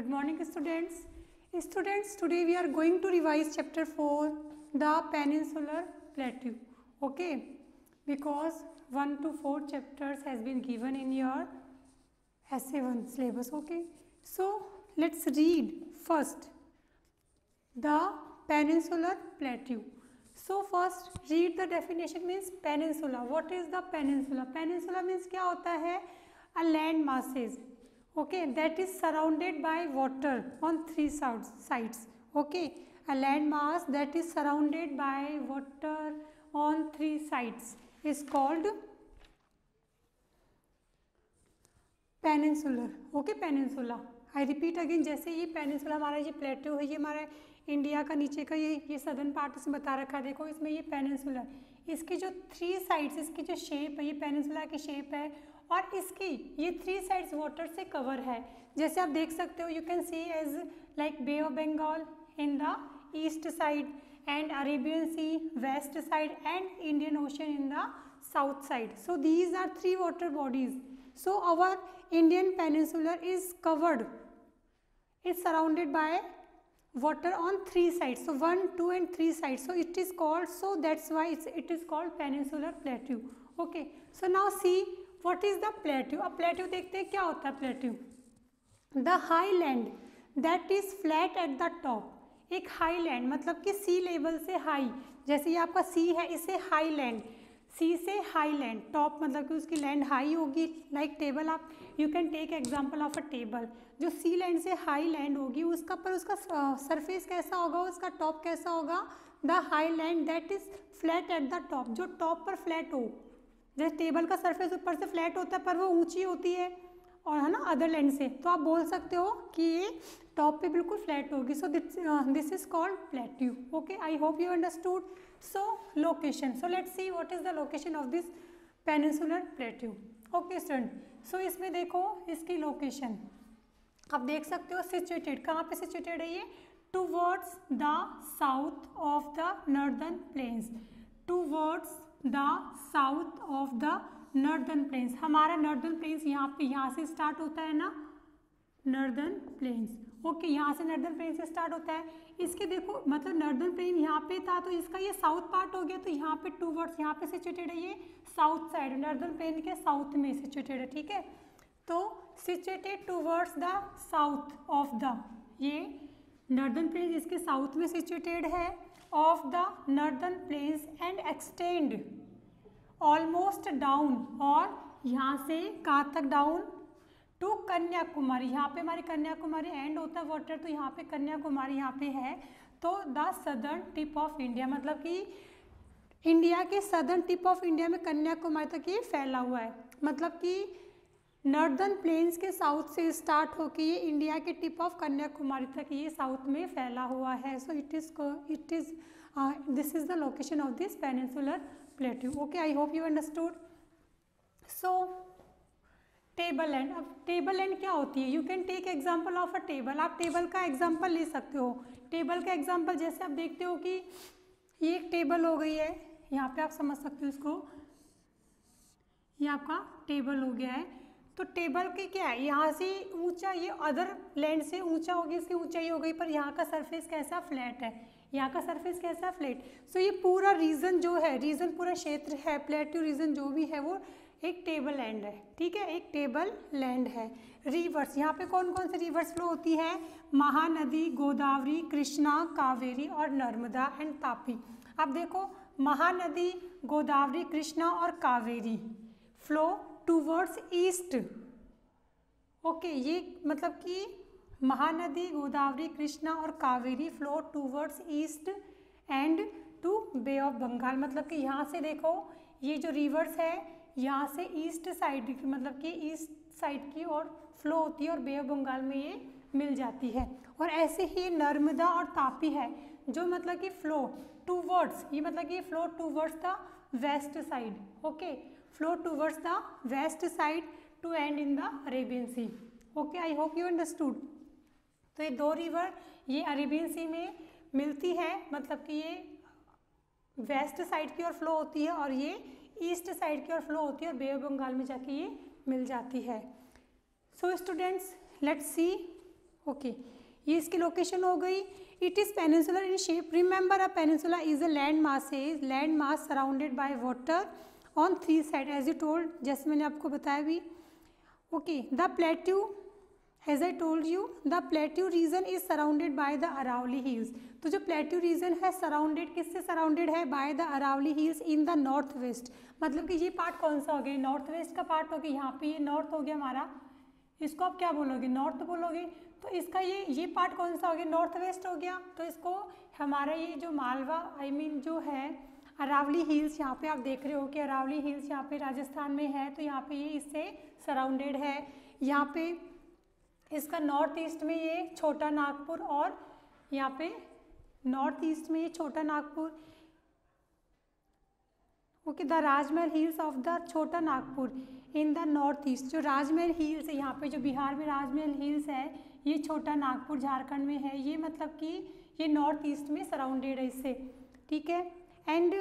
Good morning, students. Students, today we are going to revise chapter 4, the Peninsular Plateau. Okay, because 1 to 4 chapters has been given in your SA1 syllabus. Okay, so let's read first the Peninsular Plateau. So first read the definition. Means peninsula. What is the peninsula? Peninsula means क्या होता है? A land masses, okay, that is surrounded by water on three sides. Okay, a land mass that is surrounded by water on three sides is called peninsular. Okay, peninsula. I repeat again, जैसे ये peninsula हमारा ये प्लेटो है, ये हमारा India का नीचे का ये सदर्न पार्ट इसमें बता रखा है. देखो इसमें ये पेनिनसुला, इसकी जो थ्री साइड्स, इसकी जो शेप है ये पेनिनसुला की शेप है और इसकी ये थ्री साइड्स वाटर से कवर है. जैसे आप देख सकते हो, you can see as like Bay of Bengal in the east side and Arabian Sea west side and Indian Ocean in the south side. So these are three water bodies. So our Indian peninsular is covered, is surrounded by water on three sides. So 1, 2 and 3 sides. So it is called, so that's why it is called peninsular plateau. Okay. So now see what is the plateau. अब plateau देखते हैं क्या होता है plateau. The high land that is flat at the top. एक high land मतलब कि sea level से high, जैसे ये आपका sea है, इसे high land, सी से हाई लैंड. टॉप मतलब कि उसकी लैंड हाई होगी. लाइक टेबल, आप you can take example of a table. जो सी लैंड से हाई लैंड होगी उसका पर उसका सरफेस कैसा होगा, उसका टॉप कैसा होगा. The high land that is flat eight the top. जो टॉप पर फ्लैट हो, जैसे टेबल का सरफेस ऊपर से फ्लैट होता है पर वो ऊंची होती है और है ना अदर लैंड से, तो आप बोल सकते हो कि ये टॉप पे बिल्कुल फ्लैट होगी. सो this is called plateau. Okay, I hope you understood. So location. So let's see what is the location of this peninsular plateau. Okay student. So इसमें देखो इसकी लोकेशन आप देख सकते हो. सिचुएटेड कहाँ पे सिचुएटेड है ये? Towards the south of the northern planes. Towards the south of the northern planes. हमारा नॉर्दर्न प्लेन्स यहाँ पे, यहाँ से स्टार्ट होता है ना नॉर्दर्न प्लेन्स. ओके, यहाँ से नॉर्दर्न प्लेन से स्टार्ट होता है. इसके देखो मतलब नॉर्दर्न प्लेन यहाँ पे था तो इसका ये साउथ पार्ट हो गया. तो यहाँ पे टूवर्ड्स, यहाँ पे सिचुएटेड है ये साउथ साइड, नॉर्दर्न प्लेन के साउथ में सिचुएटेड है. ठीक है, तो situated towards the south of the, ये नॉर्दर्न प्लेन इसके साउथ में सिचुएटेड है of the northern plains and extend almost down, और यहाँ से कहाँ तक डाउन, टू कन्याकुमारी. यहाँ पे हमारी कन्याकुमारी एंड होता है वाटर, तो यहाँ पे कन्याकुमारी यहाँ पे है. तो the southern tip of India मतलब कि इंडिया के सदर्न टिप ऑफ इंडिया में कन्याकुमारी तक ये फैला हुआ है. मतलब कि नॉर्दर्न प्लेन्स के साउथ से स्टार्ट होकर ये इंडिया के टिप ऑफ कन्याकुमारी तक ये साउथ में फैला हुआ है. So it is this is the location of this peninsular plateau. Okay, I hope you understood. So table land. अब टेबल लैंड क्या होती है? You can take example of a table. आप टेबल का एग्जाम्पल ले सकते हो. टेबल का एग्जाम्पल जैसे आप देखते हो कि ये एक टेबल हो गई है, यहाँ पे आप समझ सकते हो इसको, ये आपका टेबल हो गया है. तो टेबल की क्या है, यहाँ से ऊंचा, ये अदर लैंड से ऊंचा हो गया, इसकी ऊंचाई हो गई, पर यहाँ का सरफेस कैसा, फ्लैट है. यहाँ का सरफेस कैसा, फ्लैट. सो ये पूरा रीजन जो है, रीजन पूरा क्षेत्र है, प्लेट्यू रीजन जो भी है वो एक टेबल लैंड है. ठीक है, एक टेबल लैंड है. रिवर्स, यहाँ पे कौन कौन से रिवर्स फ्लो होती है? महानदी, गोदावरी, कृष्णा, कावेरी और नर्मदा एंड तापी. अब देखो महानदी, गोदावरी, कृष्णा और Kaveri flow towards east. Okay, ये मतलब कि महानदी, गोदावरी, कृष्णा और Kaveri flow towards east and to Bay of Bengal. मतलब कि यहाँ से देखो ये जो रिवर्स है यहाँ से ईस्ट साइड की, मतलब कि ईस्ट साइड की और फ्लो होती है और बे ऑफ बंगाल में ये मिल जाती है. और ऐसे ही नर्मदा और तापी है जो मतलब कि फ्लो टूवर्ड्स, ये मतलब कि flow towards the west side. Okay, flow towards the west side to end in the Arabian Sea. Okay, I hope you understood. तो ये दो रिवर ये अरेबियन सी में मिलती है, मतलब कि ये वेस्ट साइड की ओर फ्लो होती है और ये ईस्ट साइड की ओर फ्लो होती है और बे ऑफ बंगाल में जाके ये मिल जाती है. So students, let's see okay, ये इसकी लोकेशन हो गई। It is peninsular in shape. Remember a peninsula is a land mass surrounded by water on 3 side as you told, जैसे मैंने आपको बताया भी। Okay, the plateau, as I told you, the plateau region is surrounded by the Aravalli hills. तो जो plateau region है surrounded किससे surrounded है? By the Aravalli hills in the north west. मतलब कि ये पार्ट कौन सा हो गया? नॉर्थ वेस्ट का पार्ट हो गया। यहाँ पे ये नॉर्थ हो गया हमारा, इसको आप क्या बोलोगे? नॉर्थ बोलोगे। तो इसका ये पार्ट कौन सा हो गया? नॉर्थ वेस्ट हो गया। तो इसको हमारा ये जो मालवा जो है अरावली हिल्स, यहाँ पे आप देख रहे हो कि अरावली हिल्स यहाँ पे राजस्थान में है, तो यहाँ पे ये इससे सराउंडेड है। यहाँ पे इसका नॉर्थ ईस्ट में ये छोटा नागपुर, और यहाँ पे नॉर्थ ईस्ट में ये Chota Nagpur. Okay, the Rajmahal hills of the Chota Nagpur in the north east. जो राजमहल हिल्स है यहाँ पे, जो बिहार में राजमहल हिल्स है, ये छोटा नागपुर झारखंड में है। ये मतलब कि ये नॉर्थ ईस्ट में सराउंडेड है इससे, ठीक है। And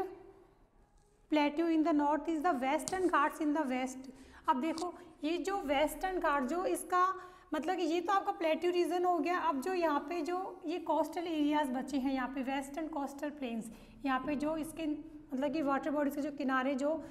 plateau in the north is the western Ghats in the west. अब देखो ये जो वेस्टर्न घाट, जो इसका मतलब कि ये तो आपका प्लेट्यू रीजन हो गया। अब जो यहाँ पे जो ये कोस्टल एरियाज बचे हैं, यहाँ पे वेस्टर्न कोस्टल प्लेन्स, यहाँ पे जो इसके मतलब कि वाटर बॉडीज के जो किनारे जो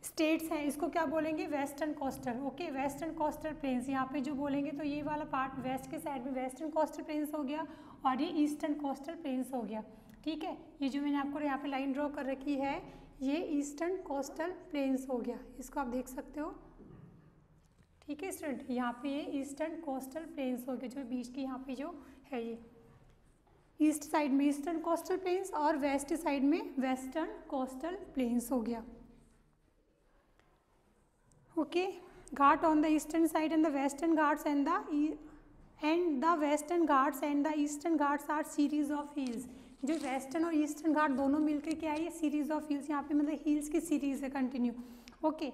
स्टेट्स हैं, इसको क्या बोलेंगे? Western coastal. Okay, western coastal planes यहाँ पे जो बोलेंगे, तो ये वाला पार्ट वेस्ट के साइड में वेस्टर्न कोस्टल प्लेन्स हो गया, और ये ईस्टर्न कोस्टल प्लेन्स हो गया, ठीक है। ये जो मैंने आपको यहाँ पे लाइन ड्रॉ कर रखी है, ये ईस्टर्न कोस्टल प्लेन्स हो गया, इसको आप देख सकते हो, ठीक है स्टूडेंट। यहाँ पे ये ईस्टर्न कोस्टल प्लेन्स हो गए, जो बीच की यहाँ पे जो है, ये ईस्ट साइड में ईस्टर्न कोस्टल प्लेन्स और वेस्ट साइड में वेस्टर्न कोस्टल प्लेन्स हो गया। Okay, Ghat on the eastern side and the western Ghats and the western Ghats and the eastern Ghats R series of hills. जो वेस्टर्न और ईस्टर्न घाट दोनों मिलकर क्या है? Series of hills. यहाँ पे मतलब हिल्स की सीरीज है, continue. Okay,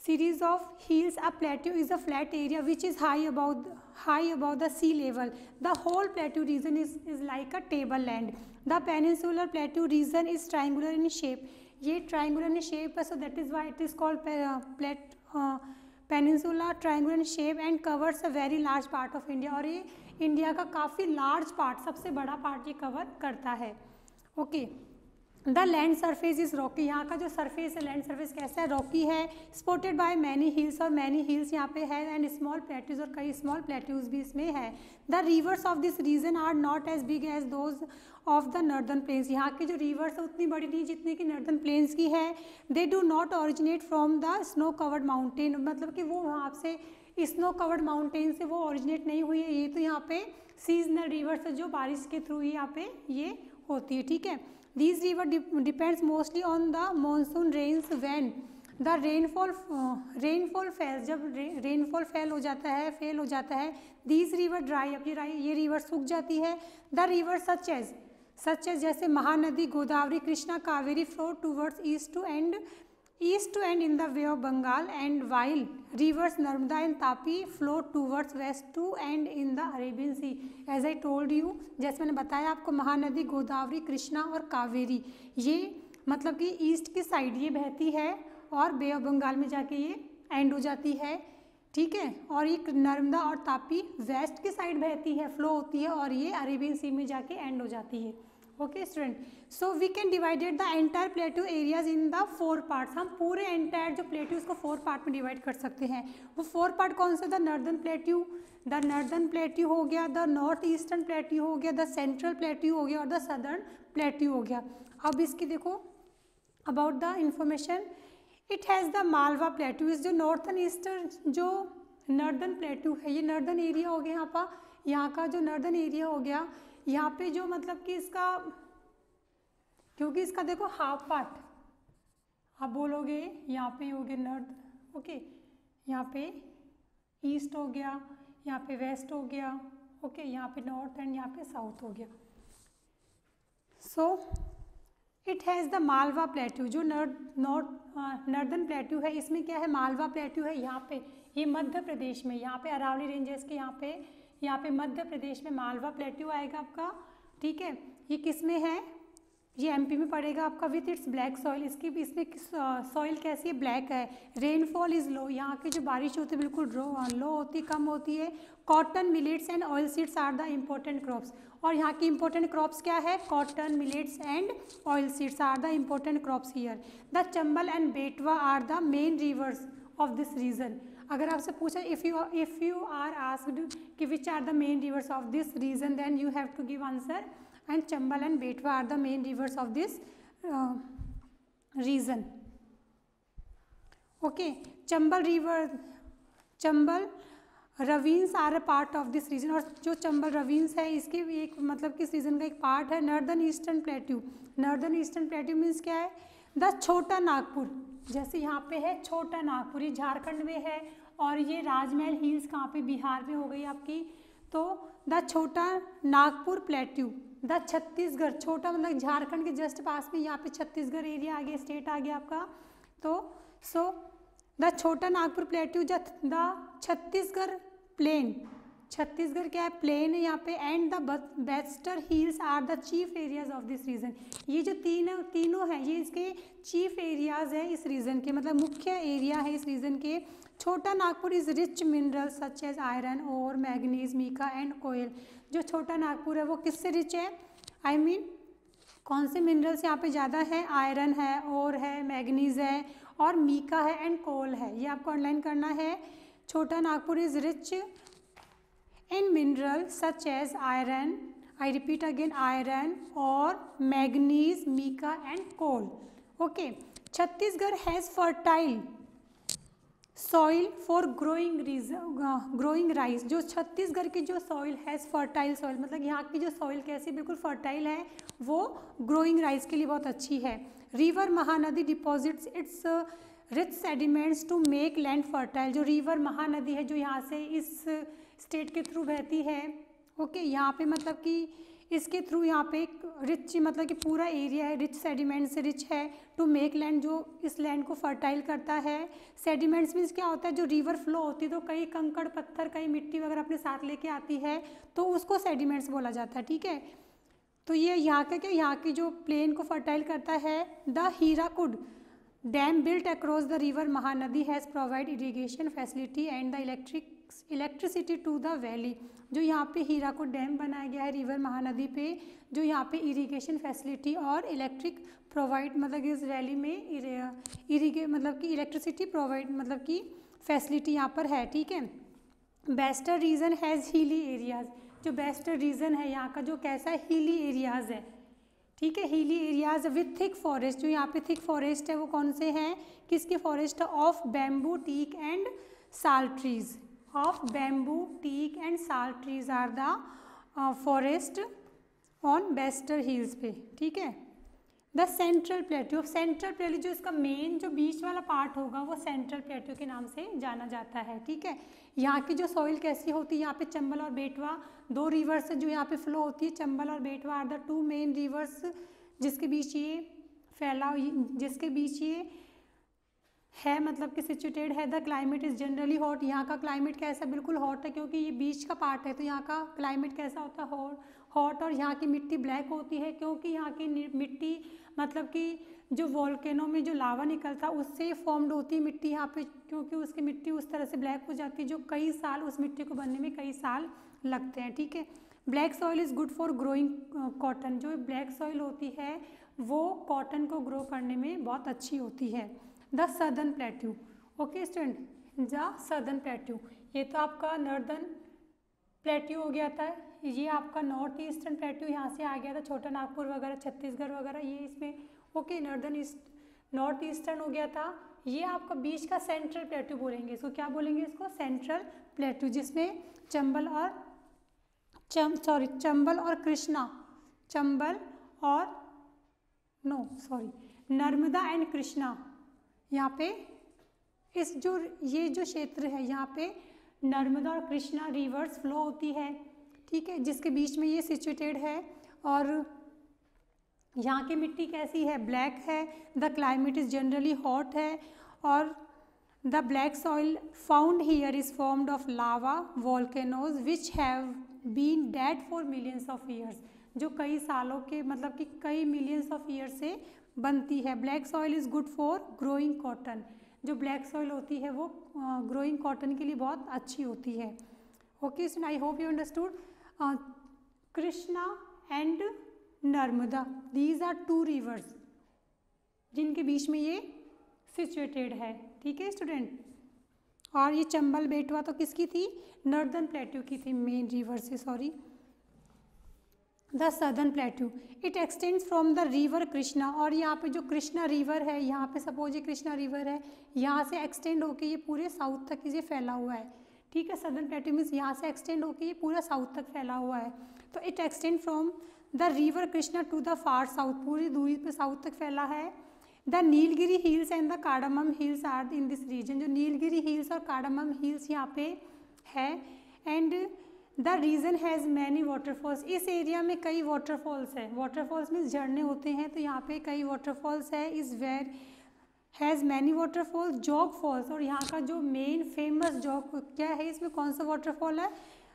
series of hills. A plateau is a flat area which is high above the sea level. The whole plateau region is like a tableland. The peninsular plateau region is triangular in shape. ये triangular in shape है, so that is why it is called peninsula, triangular in shape and covers a very large part of India. और ये India का काफ़ी large part, सबसे बड़ा part ये cover करता है। Okay, the land surface is Rocky. यहाँ का जो सरफेस है, लैंड सरफेस कैसा है? रॉकी है। स्पोर्टेड बाय मैनी हिल्स, और मैनी हिल्स यहाँ पे है, एंड स्मॉल प्लेट्यूज, और कई स्मॉल प्लेट्यूज भी इसमें है। The rivers of this region are not as big as those of the northern plains. यहाँ की जो रिवर्स है उतनी बड़ी नहीं जितनी कि नॉर्दर्न प्लेन्स की है। They do not originate from the snow covered mountain, मतलब कि वो वहाँ से स्नो कवर्ड माउंटेन से वो ओरिजिनेट नहीं हुई है। ये तो यहाँ पे सीजनल रिवर्स है, जो बारिश के थ्रू ही यहाँ पे ये होती है, ठीक है। These river depends mostly on the monsoon rains when the rainfall fails। जब rainfall फेल हो जाता है, these river dry up, ये river सूख जाती है। The river such as जैसे Mahanadi, Godavari, Krishna, Kaveri flow towards east to end in the Bay of Bengal, and while rivers Narmada and Tapi flow towards west to end in the Arabian Sea. As I told you, जैसे मैंने बताया आपको, महानदी, गोदावरी, कृष्णा और कावेरी, ये मतलब कि east की साइड ये बहती है और बे ऑफ बंगाल में जाके ये एंड हो जाती है, ठीक है। और ये नर्मदा और तापी वेस्ट की साइड बहती है, फ्लो होती है, और ये अरेबियन सी में जाके एंड हो जाती है। Okay student, so we can divided the entire plateau areas in the 4 parts. हम पूरे एंटायर जो प्लेट्यूज को 4 पार्ट में डिवाइड कर सकते हैं। वो 4 पार्ट कौन से? द नॉर्दर्न प्लेट्यू हो गया, द नॉर्थ ईस्टर्न प्लेट्यू हो गया, द सेंट्रल प्लेट्यू हो गया, और द सदर्न प्लेट्यू हो गया। अब इसकी देखो about the information, it has the Malwa plateau. इस जो नॉर्थन ईस्टर्न जो नॉर्दर्न प्लेट्यू है, ये नॉर्दर्न एरिया हो गया यहाँ का जो नॉर्दर्न एरिया हो गया, यहाँ पे जो मतलब कि इसका, क्योंकि इसका देखो हाफ पार्ट आप बोलोगे यहाँ पे हो गया नॉर्थ, ओके, यहाँ पे ईस्ट हो गया, यहाँ पे वेस्ट हो गया, ओके, यहाँ पे नॉर्थ एंड यहाँ पे साउथ हो गया। So it has the Malwa plateau. जो नॉर्दर्न प्लेट्यू है, इसमें क्या है? मालवा प्लेट्यू है। यहाँ पे ये मध्य प्रदेश में, यहाँ पे अरावली रेंजेस के यहाँ पे मध्य प्रदेश में मालवा प्लेट्यू आएगा आपका, ठीक है। ये किस में है? ये एमपी में पड़ेगा आपका। विथ इट्स ब्लैक सॉइल, इसकी भी इसमें सॉइल कैसी है, ब्लैक है। रेनफॉल इज लो, यहाँ की जो बारिश होती है बिल्कुल लो होती है, कम होती है। Cotton, millets and oil seeds are the important crops, और यहाँ की इंपॉर्टेंट क्रॉप्स क्या है, cotton, millets and oil seeds are the important crops here. The Chambal and Betwa are the main rivers of this region. अगर आपसे पूछा इफ़ यू आर आस्क्ड कि which are the main rivers of this region, then you have to give answer and Chambal and Betwa are the main rivers of this region. Okay, Chambal river, Chambal ravines are a part of this region, और जो चंबल रवीन्स है इसके भी एक मतलब किस reason का एक पार्ट है। Northern eastern plateau, northern eastern plateau means क्या है, द छोटा नागपुर, जैसे यहाँ पे है छोटा नागपुर, ये झारखंड में है, और ये राजमहल हिल्स कहाँ पे, बिहार में हो गई आपकी। तो the Chota Nagpur plateau, the Chhattisgarh, छोटा मतलब झारखंड के जस्ट पास में, यहाँ पे छत्तीसगढ़ एरिया आ गया, स्टेट आ गया आपका। तो so the Chota Nagpur plateau, the Chhattisgarh plain, Chhattisgarh क्या है, प्लेन है यहाँ पे। And the western hills are the chief areas of this region, ये जो तीनों हैं ये इसके चीफ एरियाज हैं इस रीजन के, मतलब मुख्य एरिया है इस रीजन के। Chota Nagpur is rich minerals such as iron और मैग्नीज, मीका एंड कोयल। जो छोटा नागपुर है वो किससे रिच है, आई मीन कौन से मिनरल्स यहाँ पे ज़्यादा है, आयरन है, और है, मैग्नीज है, और मीका है, एंड कोल है। ये आपको ऑनलाइन करना है। Chota Nagpur is rich in mineral such as iron, I repeat again, iron और manganese, mica and coal. Okay, Chhattisgarh has fertile soil for growing rice. जो छत्तीसगढ़ की जो सॉइल है फर्टाइल सॉइल, मतलब यहाँ की जो सॉइल कैसी बिल्कुल फर्टाइल है, वो ग्रोइंग राइस के लिए बहुत अच्छी है। River Mahanadi deposits its rich sediments to make land fertile. जो रिवर महानदी है जो यहाँ से इस स्टेट के थ्रू बहती है, ओके, यहाँ पे मतलब कि इसके थ्रू यहाँ पे एक रिच मतलब कि पूरा एरिया है, रिच सेडिमेंट से रिच है, टू मेक लैंड, जो इस लैंड को फर्टाइल करता है। सेडिमेंट्स मीन्स क्या होता है, जो रिवर फ्लो होती है तो कई कंकड़ पत्थर, कई मिट्टी वगैरह अपने साथ लेके आती है, तो उसको सेडिमेंट्स बोला जाता है, ठीक है। तो ये यहाँ का क्या, यहाँ की जो प्लेन को फर्टाइल करता है। The Hirakud dam built across the river Mahanadi has provide irrigation facility and the electricity to the valley. जो यहाँ पे हीराकुड डैम बनाया गया है रिवर महानदी पे, जो यहाँ पे इरिगेशन फैसिलिटी और इलेक्ट्रिक प्रोवाइड मतलब कि इस वैली में मतलब कि इलेक्ट्रिसिटी प्रोवाइड मतलब कि फैसिलिटी यहाँ पर है, ठीक है। Western region has hilly areas. जो वेस्टर्न रीजन है यहाँ का जो कैसा है, हिली एरियाज है, ठीक है, hilly areas with thick forest. जो यहाँ पे थिक फॉरेस्ट है वो कौन से हैं, किसके forest, of bamboo, teak and sal trees. Of bamboo, teak and sal trees are the forest on western hills पे, ठीक है। The central plateau, central plateau जो इसका मेन जो बीच वाला पार्ट होगा वो सेंट्रल प्लेट्यू के नाम से जाना जाता है, ठीक है। यहाँ की जो सॉइल कैसी होती है, यहाँ पे चंबल और बेटवा दो रिवर्स जो यहाँ पे फ्लो होती है, चंबल और Betwa are the two main rivers जिसके बीच ये जिसके बीच ये है मतलब कि सिचुएटेड है। The climate is generally hot. यहाँ का क्लाइमेट कैसा, बिल्कुल हॉट है, क्योंकि ये बीच का पार्ट है, तो यहाँ का क्लाइमेट कैसा होता है, हॉट। और यहाँ की मिट्टी ब्लैक होती है, क्योंकि यहाँ की मिट्टी मतलब कि जो वॉल्केनो में जो लावा निकलता है उससे फॉर्म्ड होती है मिट्टी यहाँ पे, क्योंकि उसकी मिट्टी उस तरह से ब्लैक हो जाती है जो कई साल उस मिट्टी को बनने में कई साल लगते हैं, ठीक है। Black soil is good for growing cotton. जो ब्लैक सॉइल होती है वो कॉटन को ग्रो करने में बहुत अच्छी होती है। The southern plateau, okay student, the southern plateau, ये तो आपका नॉर्दर्न प्लेट्यू हो गया था, ये आपका नॉर्थ ईस्टर्न प्लेट्यू यहाँ से आ गया था, छोटा नागपुर वगैरह, छत्तीसगढ़ वगैरह ये इसमें, ओके, नॉर्थ ईस्टर्न हो गया था। ये आपका बीच का सेंट्रल प्लेट्यू बोलेंगे इसको, क्या बोलेंगे इसको, सेंट्रल प्लेट्यू, जिसमें चंबल और नर्मदा एंड कृष्णा, यहाँ पे ये जो क्षेत्र है यहाँ पे नर्मदा और कृष्णा रिवर्स फ्लो होती है, ठीक है, जिसके बीच में ये सिचुएटेड है। और यहाँ की मिट्टी कैसी है, ब्लैक है। The climate is generally hot है, और the black soil found here is formed of lava volcanoes which have been dead for millions of years. जो कई सालों के मतलब कि कई मिलियंस ऑफ ईयर से बनती है। Black soil is good for growing cotton, जो ब्लैक सॉइल होती है वो ग्रोइंग कॉटन के लिए बहुत अच्छी होती है। Okay so I hope you understood. Krishna and Narmada, these are two rivers जिनके बीच में ये सिचुएटेड है। ठीक है स्टूडेंट। और ये चंबल बेटवा तो किसकी थी, नॉर्दर्न प्लेट्यू की थी, मेन रिवर से, sorry the southern plateau. It extends from the river Krishna, और यहाँ पे जो कृष्णा रिवर है, यहाँ पे सपोज ये कृष्णा रिवर है, यहाँ से एक्सटेंड होके ये पूरे साउथ तक ये फैला हुआ है। ठीक है, सदर्न प्लेट्यू मीन्स यहाँ से एक्सटेंड होके ये पूरा साउथ तक फैला हुआ है। तो it extend from the river Krishna to the far south, पूरी दूरी पे साउथ तक फैला है। The Nilgiri hills and the cardamom hills are in this region, जो नीलगिरी हिल्स और कार्डमम हिल्स यहाँ पे है। And the region has many waterfalls, इस एरिया में कई वाटरफॉल्स है। वाटरफॉल्स मीन्स झरने होते हैं, तो यहाँ पे कई वाटरफॉल्स है। Is where has many waterfalls, Jog falls, और यहाँ का जो मेन फेमस जॉग क्या है, इसमें कौन सा वाटरफॉल है,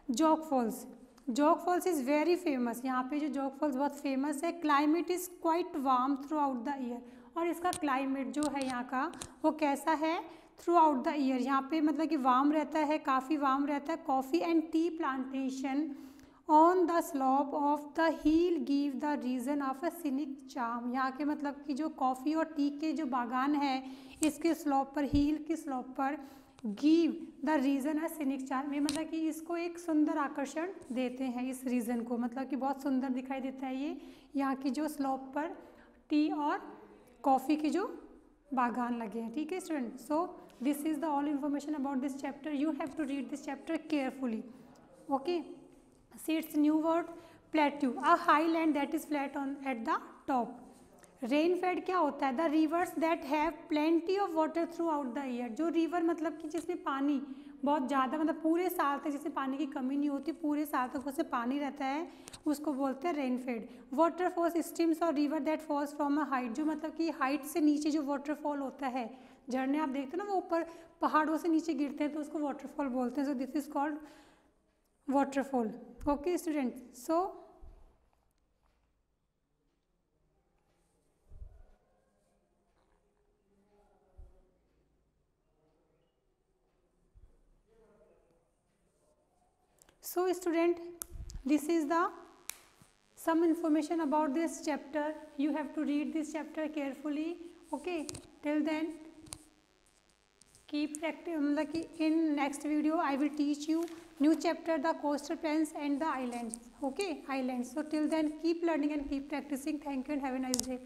Jog falls. Jog falls is very famous, यहाँ पे जो जॉग फॉल्स बहुत फेमस है। Climate is quite warm throughout the year, और इसका क्लाइमेट जो है यहाँ का वो कैसा है, थ्रू आउट द ईयर, यहाँ पे मतलब कि वार्म रहता है, काफ़ी वार्म रहता है। Coffee and tea plantation on the slope of the hill give the region of a scenic charm, यहाँ के मतलब कि जो कॉफ़ी और टी के जो बागान है इसके स्लॉप पर, हिल की स्लॉप पर, give the region a scenic charm, ये मतलब कि इसको एक सुंदर आकर्षण देते हैं, इस रीजन को मतलब कि बहुत सुंदर दिखाई देता है ये यहाँ की जो स्लॉप पर टी और कॉफ़ी के जो बागान लगे हैं। ठीक है student, so this is the all information about this chapter, you have to read this chapter carefully. Okay, see it's new word plateau, a high land that is flat on at the top. Rainfed क्या होता है, the rivers that have plenty of water throughout the year, जो river मतलब कि जिसमें पानी बहुत ज़्यादा मतलब पूरे साल तक जिसमें पानी की कमी नहीं होती, पूरे साल तक उससे पानी रहता है, उसको बोलते हैं रेनफेड। वाटरफॉल्स, स्ट्रीम्स और river that falls from a height, जो मतलब कि हाइट से नीचे जो वाटरफॉल होता है, झरने आप देखते हो ना वो ऊपर पहाड़ों से नीचे गिरते हैं तो उसको वाटरफॉल बोलते हैं। सो this is called waterfall. Okay student, so student, this is the some information about this chapter, you have to read this chapter carefully. Okay, till then keep practice, मतलब कि in next video I will teach you new chapter, the coastal plains and the islands. Okay, islands. So till then keep learning and keep practicing. Thank you and have a nice day.